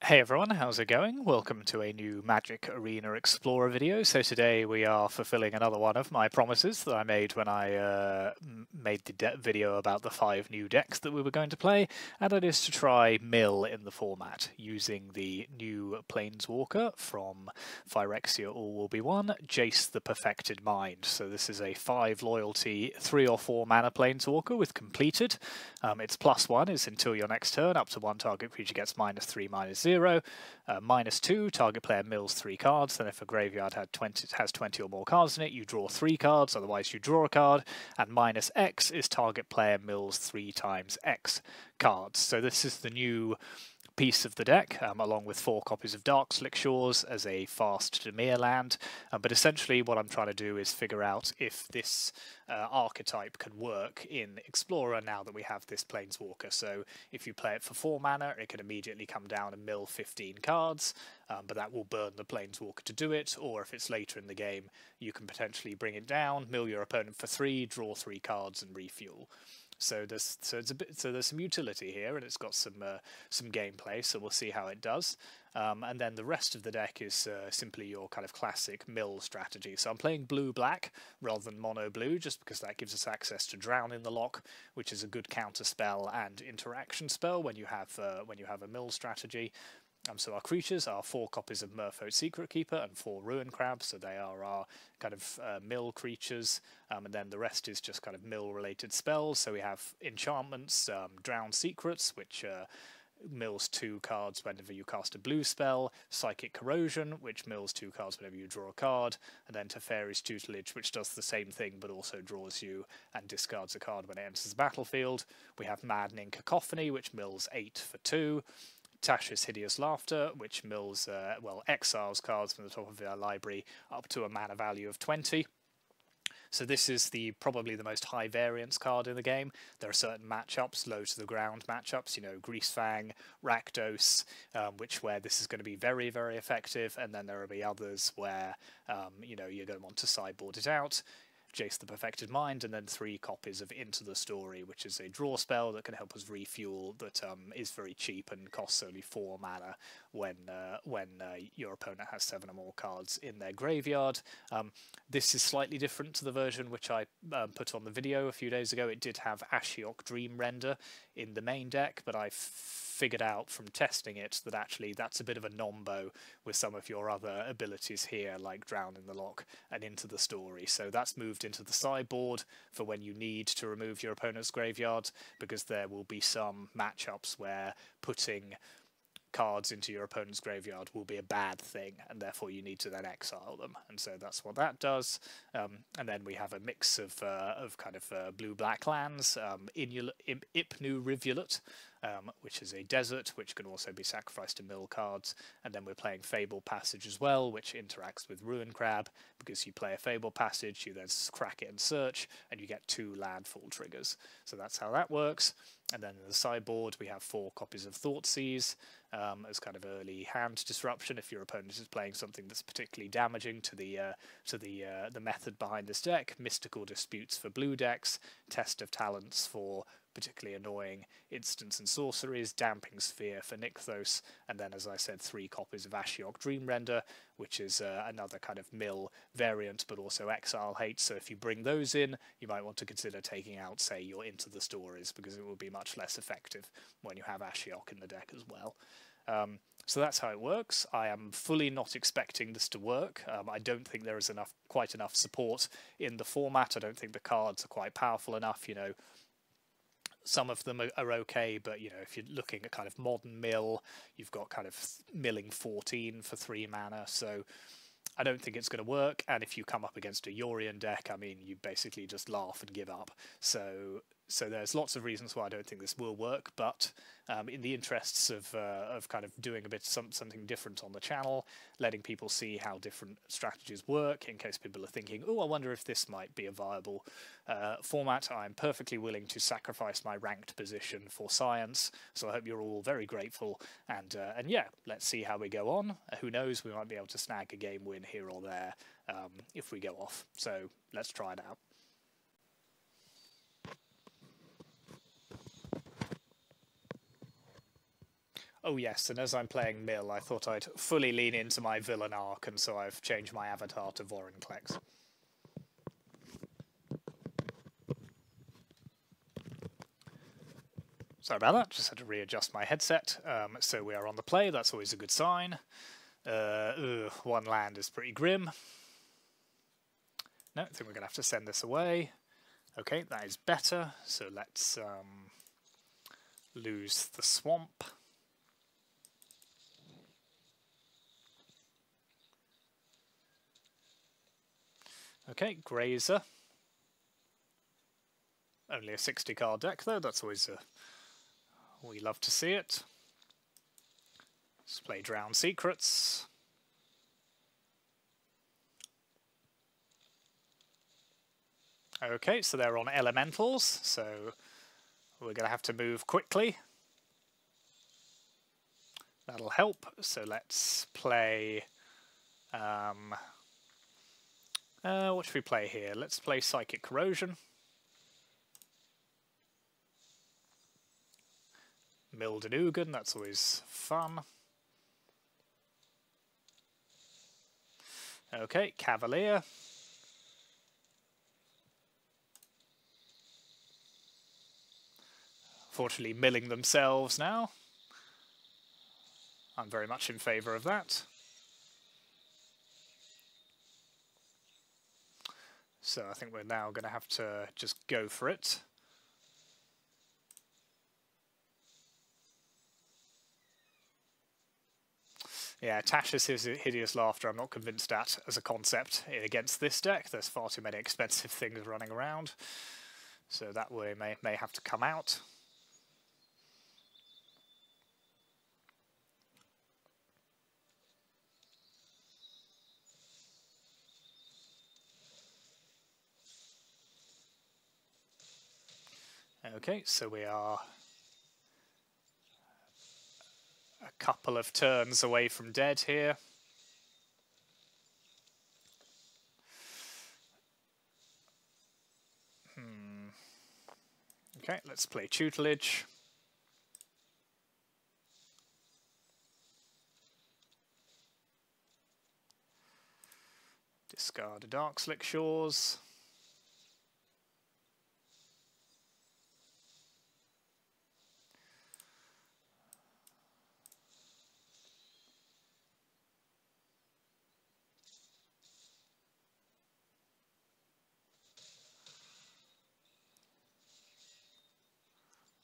Hey everyone, how's it going? Welcome to a new Magic Arena Explorer video. So today we are fulfilling another one of my promises that I made when I made the video about the 5 new decks that we were going to play, and that is to try Mill in the format, using the new Planeswalker from Phyrexia All Will Be One, Jace the Perfected Mind. So this is a 5 loyalty, 3 or 4 mana Planeswalker with completed. Its +1 is until your next turn, up to 1 target creature gets -3/-0. -2, target player mills 3 cards, then if a graveyard has 20 or more cards in it, you draw 3 cards, otherwise you draw a card, and -X is target player mills 3 times X cards. So this is the new piece of the deck, along with 4 copies of Dark Slick Shores as a fast Dimir land. But essentially what I'm trying to do is figure out if this archetype can work in Explorer now that we have this Planeswalker. So if you play it for 4 mana, it can immediately come down and mill 15 cards, but that will burn the Planeswalker to do it. Or if it's later in the game, you can potentially bring it down, mill your opponent for 3, draw 3 cards and refuel. So there's some utility here, and it's got some gameplay. So we'll see how it does. And then the rest of the deck is simply your kind of classic mill strategy. So I'm playing blue-black rather than mono-blue, just because that gives us access to Drown in the Lock, which is a good counter spell and interaction spell when you have a mill strategy. So our creatures are 4 copies of Merfolk Secret Keeper and 4 Ruin Crabs, so they are our kind of mill creatures, and then the rest is just kind of mill-related spells. So we have enchantments, Drown Secrets, which mills 2 cards whenever you cast a blue spell, Psychic Corrosion, which mills 2 cards whenever you draw a card, and then Teferi's Tutelage, which does the same thing but also draws you and discards a card when it enters the battlefield. We have Maddening Cacophony, which mills 8 for 2. Tasha's Hideous Laughter, which mills, exiles cards from the top of their library up to a mana value of 20. So this is probably the most high variance card in the game. There are certain matchups, low to the ground matchups, Greasefang, Rakdos, where this is going to be very, very effective, and then there will be others where, you're going to want to sideboard it out. Jace the Perfected Mind, and then 3 copies of Into the Story, which is a draw spell that can help us refuel, that is very cheap and costs only 4 mana when your opponent has 7 or more cards in their graveyard. This is slightly different to the version which I put on the video a few days ago. It did have Ashiok Dream Render in the main deck, but I figured out from testing it that actually that's a bit of a nombo with some of your other abilities here, like Drown in the Lock and Into the Story. So that's moved into the sideboard for when you need to remove your opponent's graveyard, because there will be some matchups where putting cards into your opponent's graveyard will be a bad thing, and therefore you need to then exile them, and so that's what that does. And then we have a mix of kind of blue-black lands, Ipnu Rivulet, which is a desert, which can also be sacrificed to mill cards, and then we're playing Fable Passage as well, which interacts with Ruin Crab, because you play a Fable Passage, you then crack it and search, and you get 2 landfall triggers. So that's how that works. And then in the sideboard we have 4 copies of Thoughtseize, as kind of early hand disruption if your opponent is playing something that's particularly damaging to the method behind this deck. Mystical Disputes for blue decks, Test of Talents for particularly annoying instants and sorceries, Damping Sphere for Nykthos, and then, as I said, 3 copies of Ashiok Dream Render, which is another kind of mill variant, but also exile hate. So if you bring those in, you might want to consider taking out, say, your Into the Stories, because it will be much less effective when you have Ashiok in the deck as well. So that's how it works. I am fully not expecting this to work. I don't think there is quite enough support in the format. I don't think the cards are quite powerful enough. Some of them are okay, but if you're looking at kind of modern mill, you've got kind of milling 14 for 3 mana, so I don't think it's going to work. And if you come up against a Yorion deck, I mean, you basically just laugh and give up. So there's lots of reasons why I don't think this will work, but in the interests of kind of doing a bit something different on the channel, letting people see how different strategies work, in case people are thinking, oh, I wonder if this might be a viable format, I'm perfectly willing to sacrifice my ranked position for science. So I hope you're all very grateful, and yeah, let's see how we go on. Who knows, we might be able to snag a game win here or there if we go off. So let's try it out. Oh yes, and as I'm playing Mill, I thought I'd fully lean into my villain arc, and so I've changed my avatar to Vorinclex. Sorry about that, just had to readjust my headset. So we are on the play, that's always a good sign. One land is pretty grim. No, I think we're going to have to send this away. Okay, that is better, so let's lose the swamp. Okay, Grazer. Only a 60 card deck though, that's always we love to see it. Let's play Drown Secrets. Okay, so they're on elementals, so we're going to have to move quickly. That'll help, so let's play... what should we play here? Let's play Psychic Corrosion. Mildenugan, that's always fun. Okay, Cavalier. Fortunately, milling themselves now. I'm very much in favour of that. So I think we're now going to have to just go for it. Yeah, Tasha's Hideous Laughter I'm not convinced at as a concept against this deck. There's far too many expensive things running around. So that way may have to come out. Okay, so we are a couple of turns away from dead here. Okay, let's play Tutelage. Discard a Dark Slick Shores.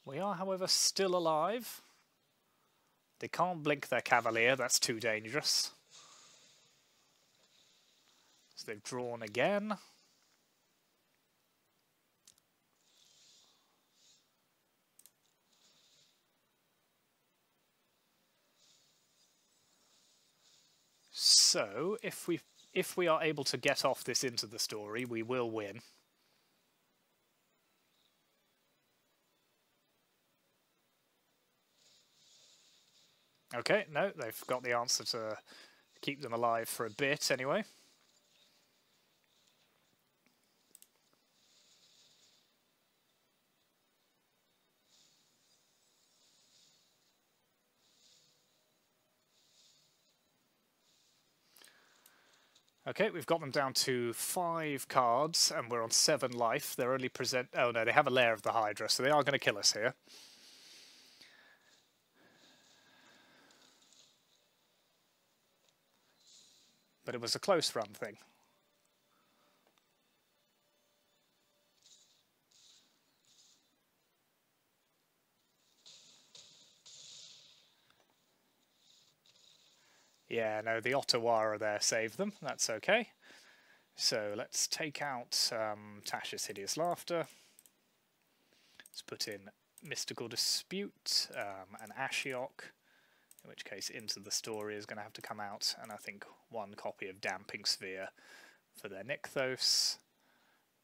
We are, however, still alive. They can't blink their Cavalier, that's too dangerous. So they've drawn again. So, if we are able to get off this into the story, we will win. Okay, no, they've got the answer to keep them alive for a bit anyway. Okay, we've got them down to 5 cards, and we're on 7 life. They're only oh no, they have a Lair of the Hydra, so they are going to kill us here. But it was a close run thing. Yeah, no, the Ottawa there saved them. That's okay. So let's take out Tasha's Hideous Laughter. Let's put in Mystical Dispute and Ashiok, in which case Into the Story is going to have to come out, and I think 1 copy of Damping Sphere for their Nykthos.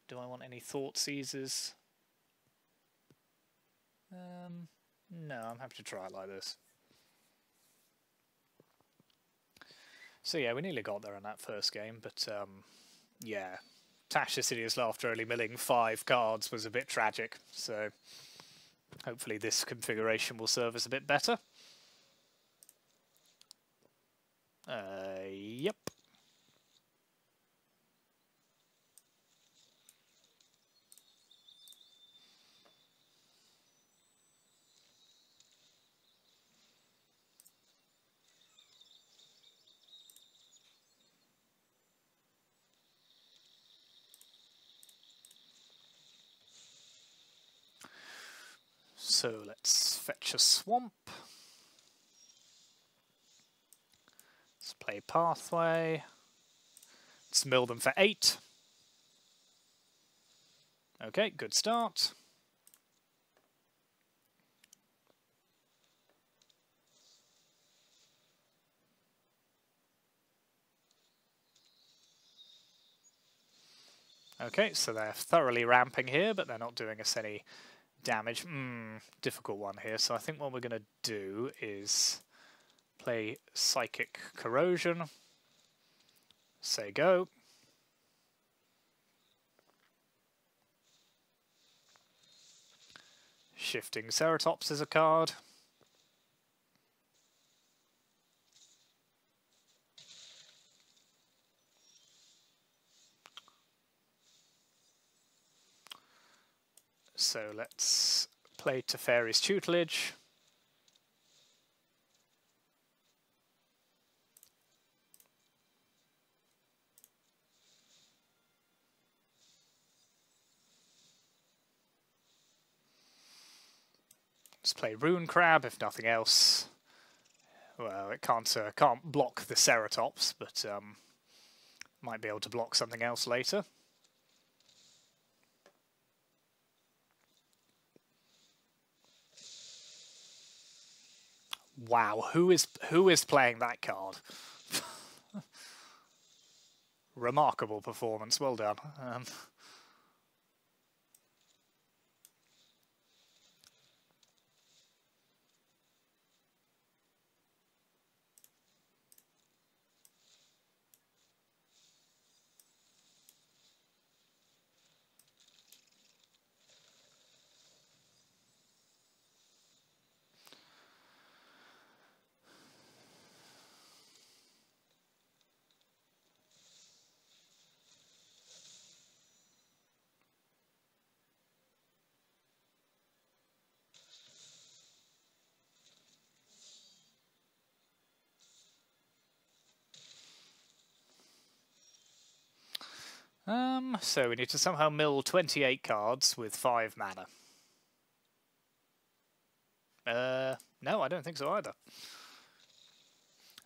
Do I want any Thought Seizers? No, I'm happy to try it like this. So yeah, we nearly got there in that first game, but yeah, Tasha's Hideous Laughter only milling 5 cards was a bit tragic, so hopefully this configuration will serve us a bit better. Yep. So let's fetch a swamp. Let's play Pathway. Let's mill them for 8. Okay, good start. Okay, so they're thoroughly ramping here, but they're not doing us any damage. Difficult one here. So I think what we're going to do is play Psychic Corrosion. Say go. Shifting Ceratops is a card. So let's play Teferi's Tutelage. Let's play Rune Crab, if nothing else. Well, it can't block the Ceratops, but might be able to block something else later. Wow, who is playing that card? Remarkable performance, well done. So we need to somehow mill 28 cards with 5 mana. No, I don't think so either.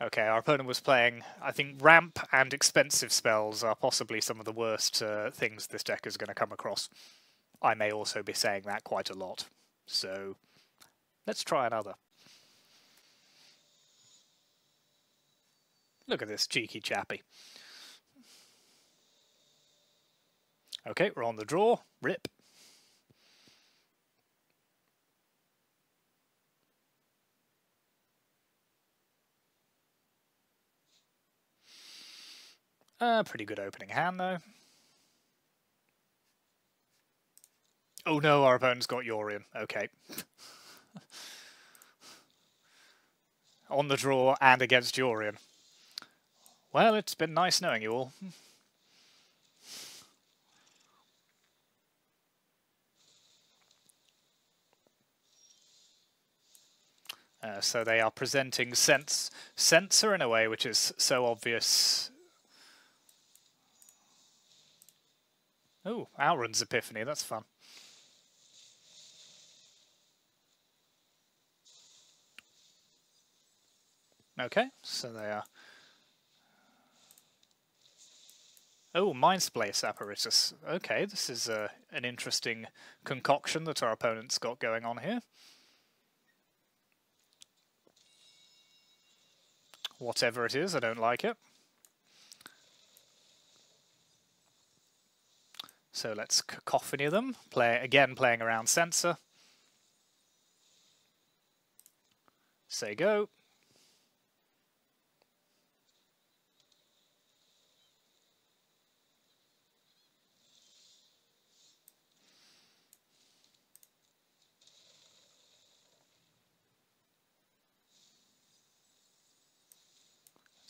Okay, our opponent was playing, I think ramp and expensive spells are possibly some of the worst things this deck is going to come across. I may also be saying that quite a lot. So, let's try another. Look at this cheeky chappy. Okay, we're on the draw. Rip. Pretty good opening hand, though. Oh no, our opponent's got Yorion. Okay. On the draw and against Yorion. Well, it's been nice knowing you all. So they are presenting Sensor in a way which is so obvious. Oh, Outrun's Epiphany, that's fun. Okay, so they are... Oh, Mindsplice Apparatus. Okay, this is an interesting concoction that our opponent's got going on here. Whatever it is, I don't like it. So let's cacophony them. Again, playing around Sensor. Say go.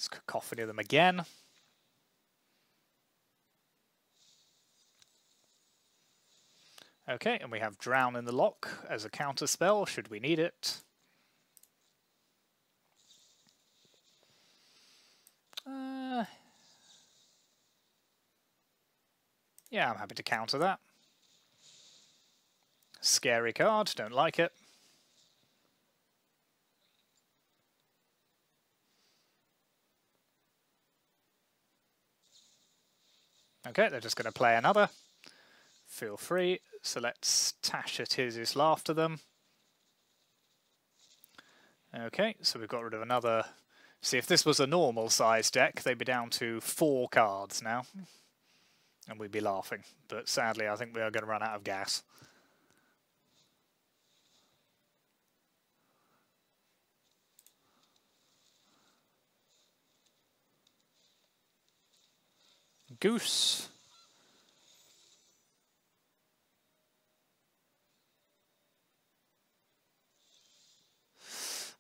Let's cacophony them again. Okay, and we have Drown in the Lock as a counter spell, should we need it. Yeah, I'm happy to counter that. Scary card, don't like it. Okay, they're just going to play another. Feel free. So let's Tasha Tiz's Laughter them. Okay, so we've got rid of another. See, if this was a normal size deck, they'd be down to 4 cards now. And we'd be laughing. But sadly, I think we are going to run out of gas. Goose.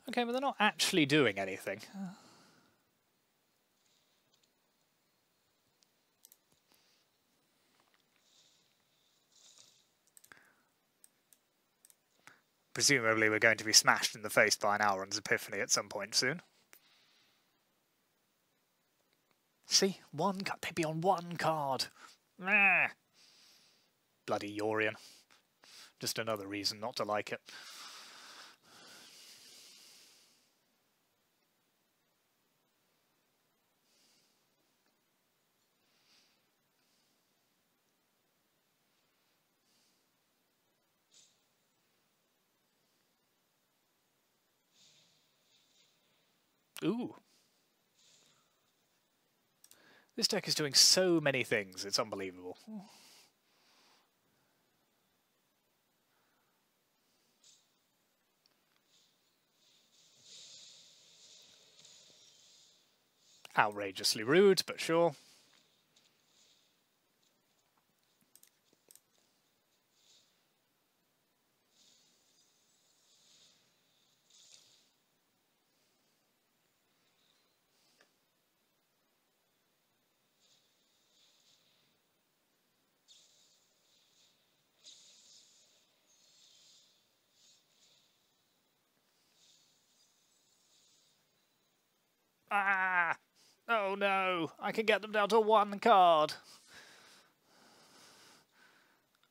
Okay, but they're not actually doing anything. Presumably we're going to be smashed in the face by an Auron's Epiphany at some point soon. See? One card. They'd be on 1 card. Nah. Bloody Yorion. Just another reason not to like it. Ooh. This deck is doing so many things, it's unbelievable. Outrageously rude, but sure. Ah! Oh no! I can get them down to 1 card!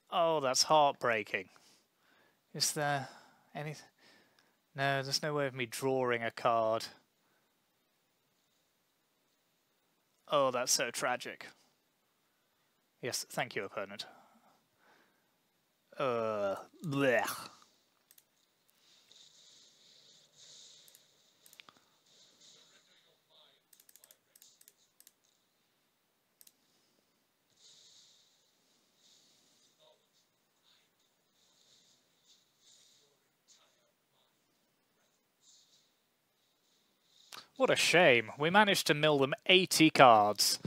Oh, that's heartbreaking. Is there anything? No, there's no way of me drawing a card. Oh, that's so tragic. Yes, thank you, opponent. Blech. What a shame. We managed to mill them 80 cards.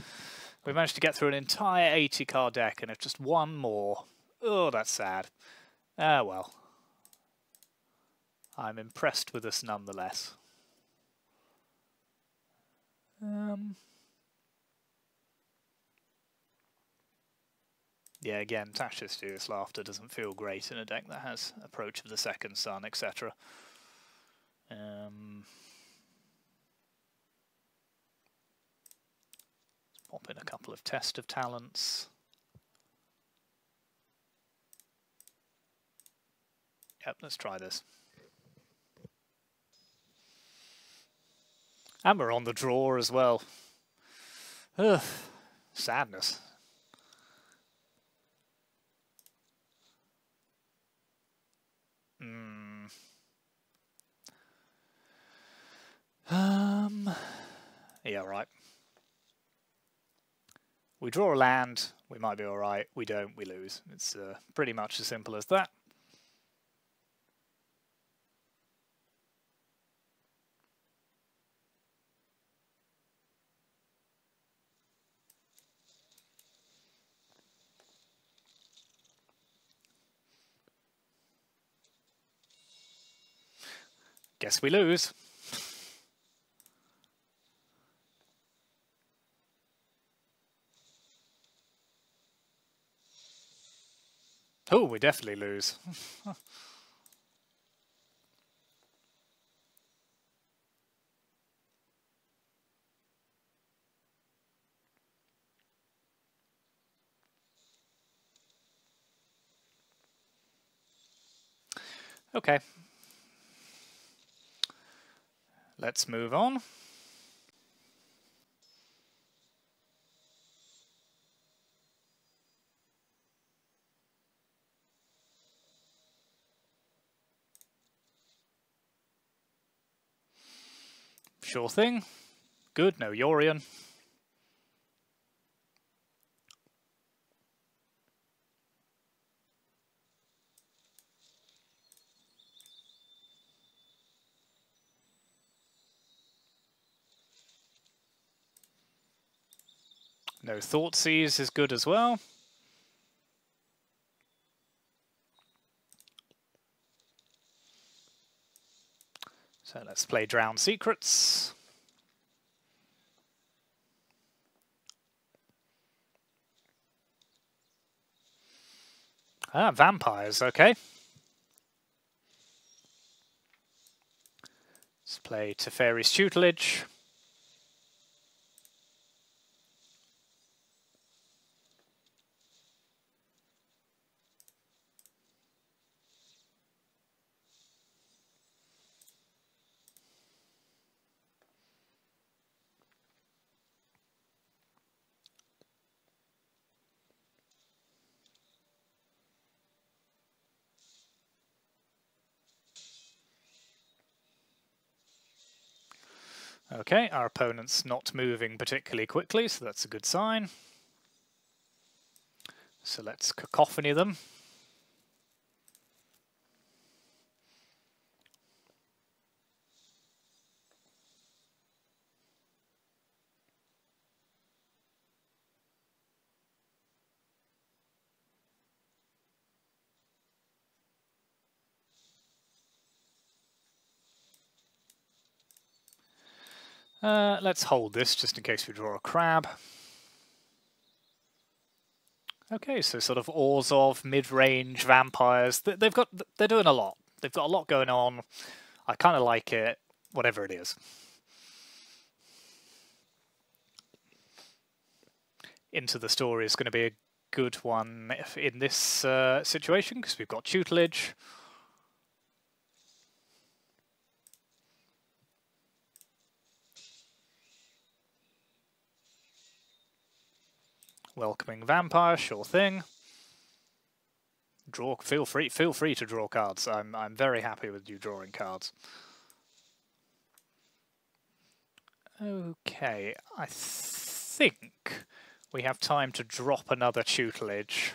We managed to get through an entire 80 card deck and if just 1 more. Oh, that's sad. Ah, well. I'm impressed with us nonetheless. Yeah, again, Tasha's Furious Laughter doesn't feel great in a deck that has Approach of the Second Sun, etc. Pop in a couple of Test of Talents. Yep, let's try this. And we're on the draw as well. Ugh, sadness. Yeah, right. We draw a land, we might be alright. We don't, we lose. It's pretty much as simple as that. Guess we lose. Oh, we definitely lose. Okay. Let's move on. Sure thing. Good, no Yorion. No Thoughtseize is good as well. So let's play Drowned Secrets. Ah, vampires, okay. Let's play Teferi's Tutelage. Okay, our opponent's not moving particularly quickly, so that's a good sign. So let's cacophony them. Let's hold this just in case we draw a crab. Okay, so sort of Orzhov, mid-range vampires. They're doing a lot. They've got a lot going on. I kind of like it, whatever it is. Into the Story is going to be a good one in this situation because we've got tutelage. Welcoming Vampire, sure thing. Draw. Feel free to draw cards. I'm very happy with you drawing cards. Okay, I think we have time to drop another tutelage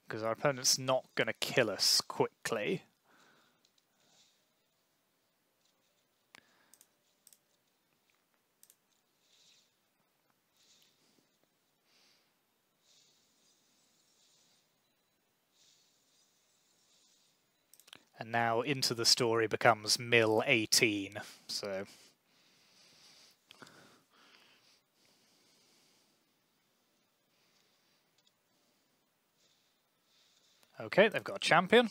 because our opponent's not going to kill us quickly. And now Into the Story becomes mill 18, so... Okay, they've got a champion.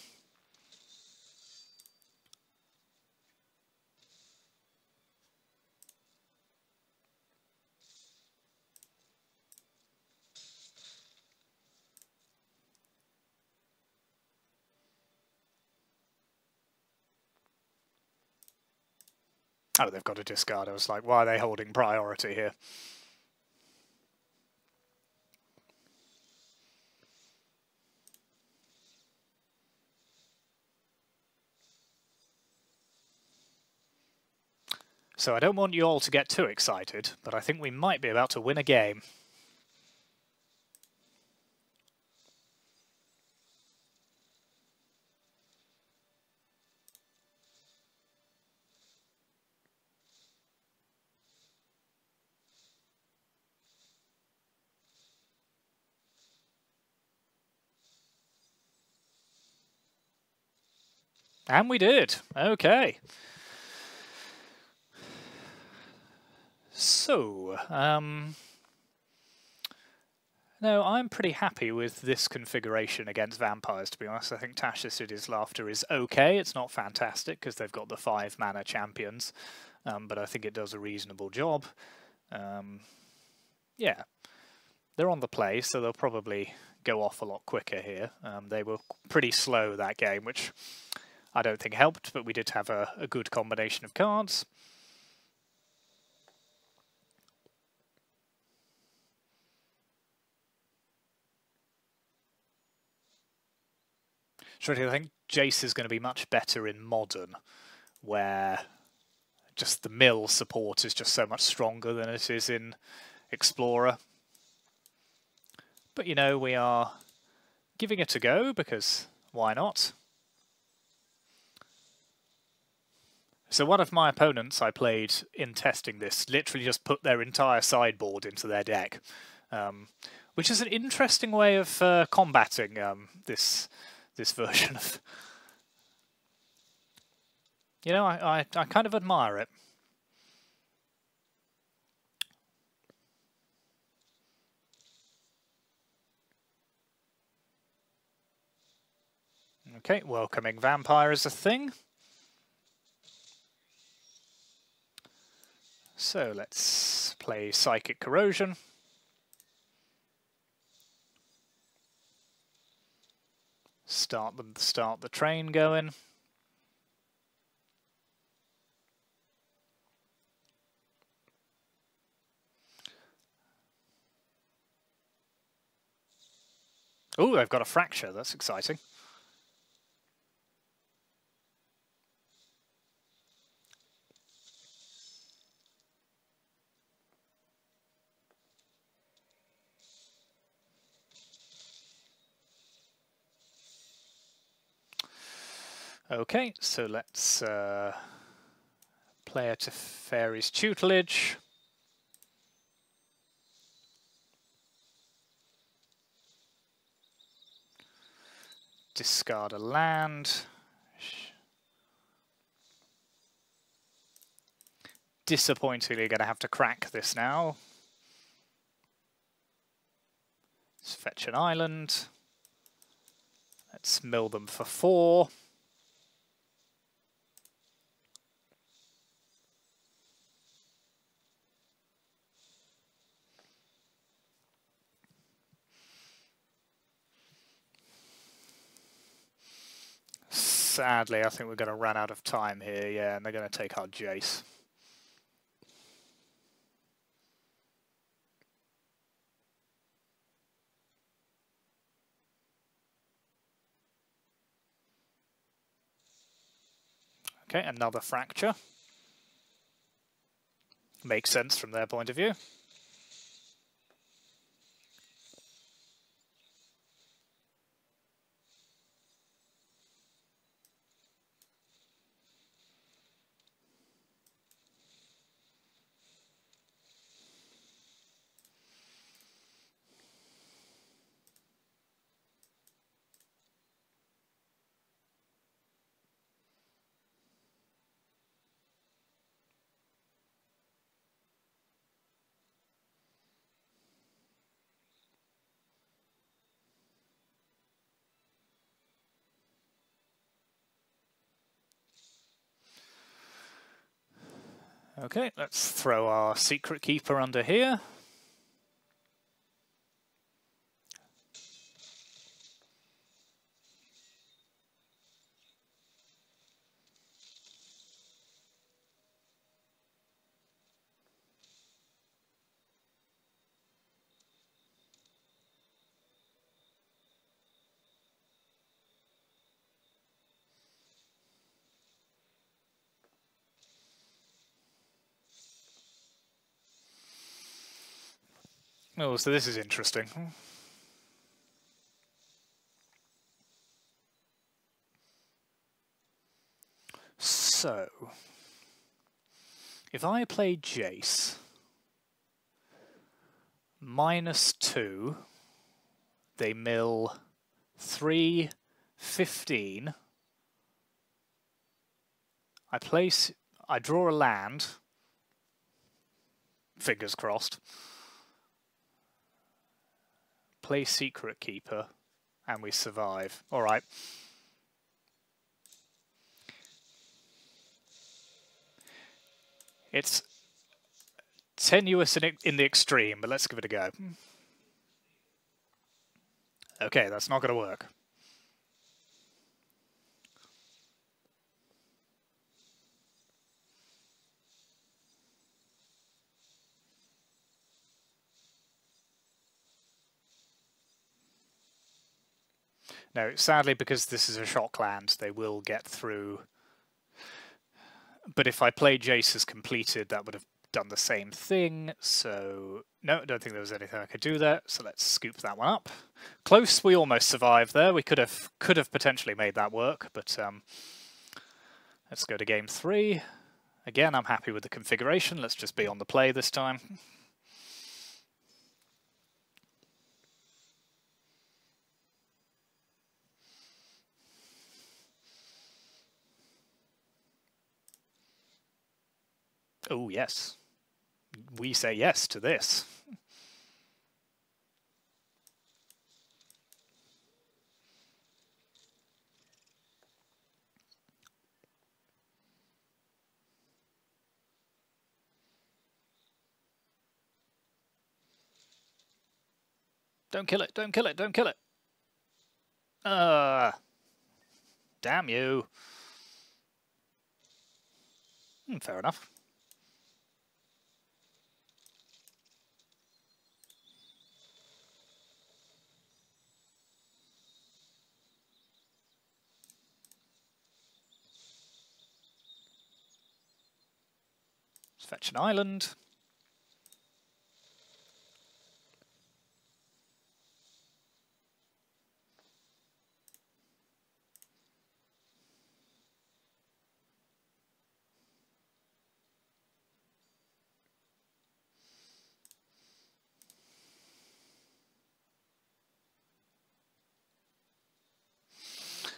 Oh, they've got a discard. I was like, why are they holding priority here? So I don't want you all to get too excited, but I think we might be about to win a game. And we did. Okay. So, No, I'm pretty happy with this configuration against vampires, to be honest. I think Tasha's Laughter is okay. It's not fantastic because they've got the 5 mana champions, but I think it does a reasonable job. Yeah, they're on the play, so they'll probably go off a lot quicker here. They were pretty slow that game, which I don't think helped, but we did have a good combination of cards. So I think Jace is going to be much better in Modern, where just the mill support is just so much stronger than it is in Explorer. But, you know, we are giving it a go, because why not? So one of my opponents I played in testing this literally just put their entire sideboard into their deck, which is an interesting way of combating this version of... You know, I kind of admire it. Okay, welcoming Vampire is a thing. So let's play Psychic Corrosion. Start the train going. Oh, they've got a Fracture. That's exciting. Okay, so let's play to Fairy's Tutelage. Discard a land. Disappointingly going to have to crack this now. Let's fetch an island. Let's mill them for 4. Sadly, I think we're going to run out of time here, yeah, and they're going to take our Jace. Okay, another Fracture. Makes sense from their point of view. Okay, let's throw our Secret Keeper under here. Oh, so this is interesting. So, if I play Jace, -2, they mill 3, 15. I draw a land, fingers crossed. play Secret Keeper, and we survive. All right. It's tenuous in the extreme, but let's give it a go. Okay, that's not going to work. No, sadly, because this is a shock land, they will get through. But if I played Jace as completed, that would have done the same thing. So, no, I don't think there was anything I could do there. So let's scoop that one up. Close, we almost survived there. We could have potentially made that work, but let's go to game 3. Again, I'm happy with the configuration. Let's just be on the play this time. Oh, yes. We say yes to this. Don't kill it, don't kill it, don't kill it. Damn you. Fair enough. Let's fetch an island.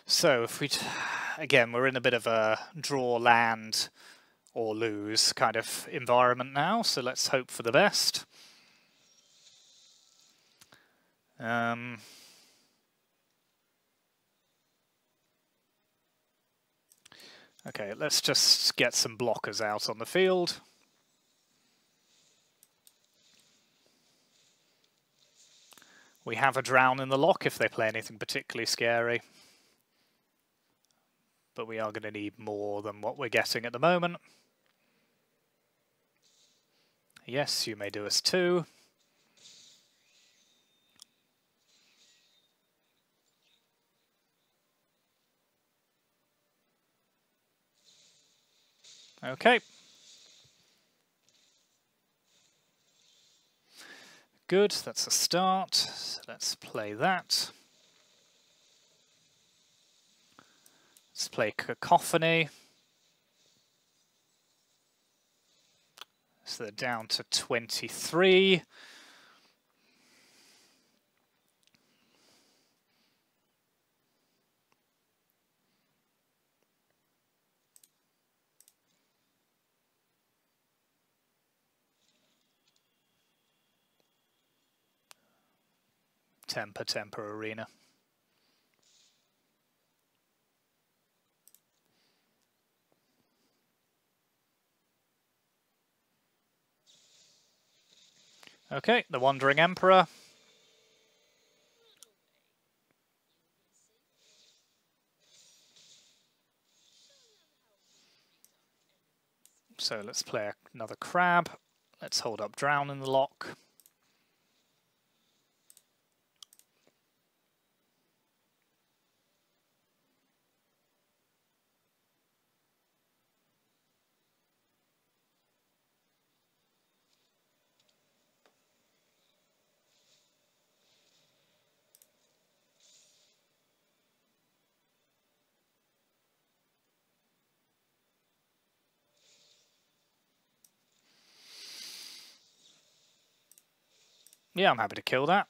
So if we, again, we're in a bit of a draw land or lose kind of environment now, so let's hope for the best. Okay, let's just get some blockers out on the field. We have a drown in the lock if they play anything particularly scary. But we are going to need more than what we're getting at the moment. Yes, you may do us too. Okay. Good, that's a start. So let's play that. Let's play Cacophony. So they're down to 23. Temper Arena. Okay, the Wandering Emperor. So let's play another crab. Let's hold up Drown in the lock. Yeah, I'm happy to kill that.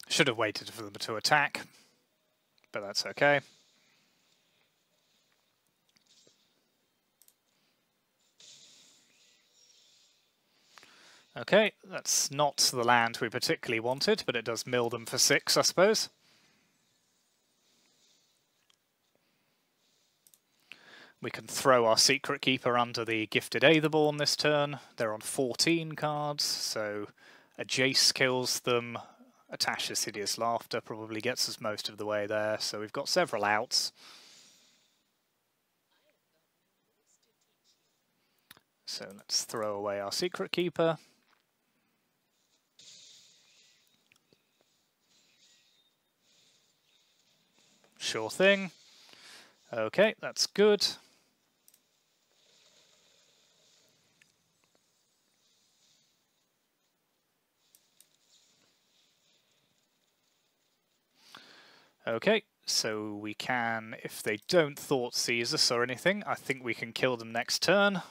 Should have waited for them to attack, but that's okay. Okay, that's not the land we particularly wanted, but it does mill them for 6, I suppose. We can throw our Secret Keeper under the Gifted Aetherborn this turn. They're on 14 cards, so a Jace kills them. A Tasha's Hideous Laughter probably gets us most of the way there, so we've got several outs. So let's throw away our Secret Keeper. Sure thing. Okay, that's good. Okay, so we can, if they don't Thought Seize us or anything, I think we can kill them next turn.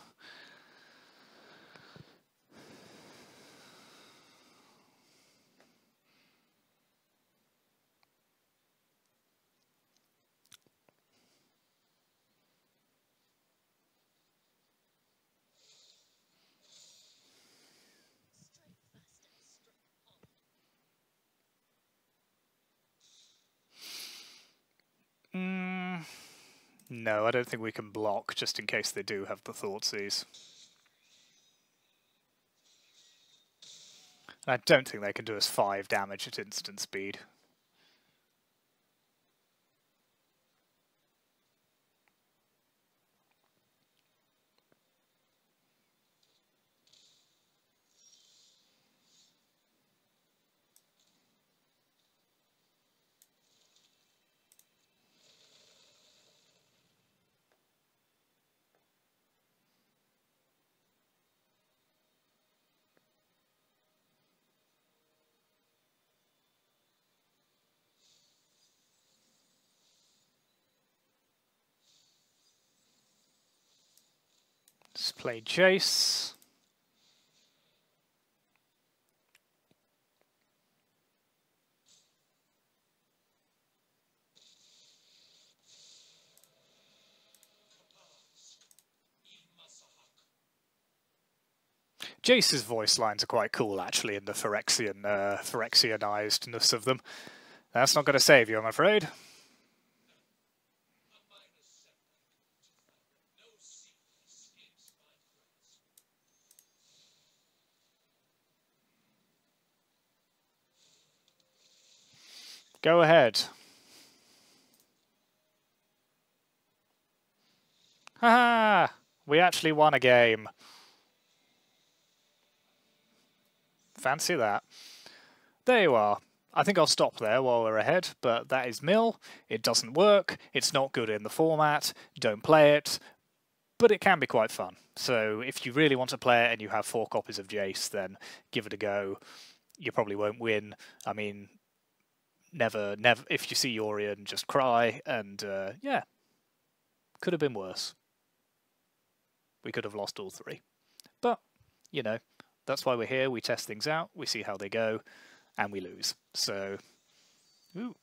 No, I don't think we can block, just in case they do have the Thoughtseize. I don't think they can do us 5 damage at instant speed. Let's play Jace. Jace's voice lines are quite cool, actually, in the Phyrexianizedness of them. That's not going to save you, I'm afraid. Go ahead. Haha! We actually won a game. Fancy that. There you are. I think I'll stop there while we're ahead, but that is Mill. It doesn't work. It's not good in the format. Don't play it. But it can be quite fun. So if you really want to play it and you have 4 copies of Jace, then give it a go. You probably won't win. I mean, never, if you see Yorion, just cry, and yeah, could have been worse. We could have lost all 3. But, you know, that's why we're here. We test things out, we see how they go, and we lose. So, ooh.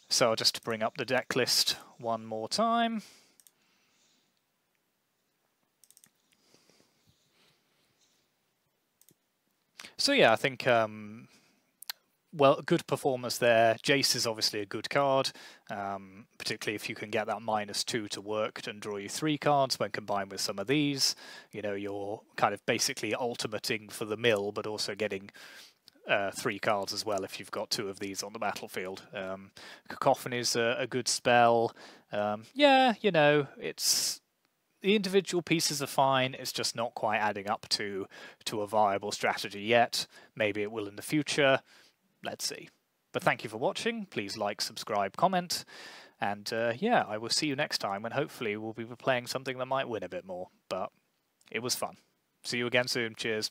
So I'll just bring up the deck list one more time. So yeah, I think well, good performance there. Jace is obviously a good card, particularly if you can get that -2 to work and draw you 3 cards when combined with some of these. You know, you're kind of basically ultimating for the mill, but also getting 3 cards as well if you've got 2 of these on the battlefield. Cacophony is a good spell. Yeah, you know, it's... The individual pieces are fine, it's just not quite adding up to a viable strategy yet. Maybe it will in the future. Let's see. But thank you for watching. Please like, subscribe, comment. And yeah, I will see you next time when hopefully we'll be playing something that might win a bit more. But it was fun. See you again soon. Cheers.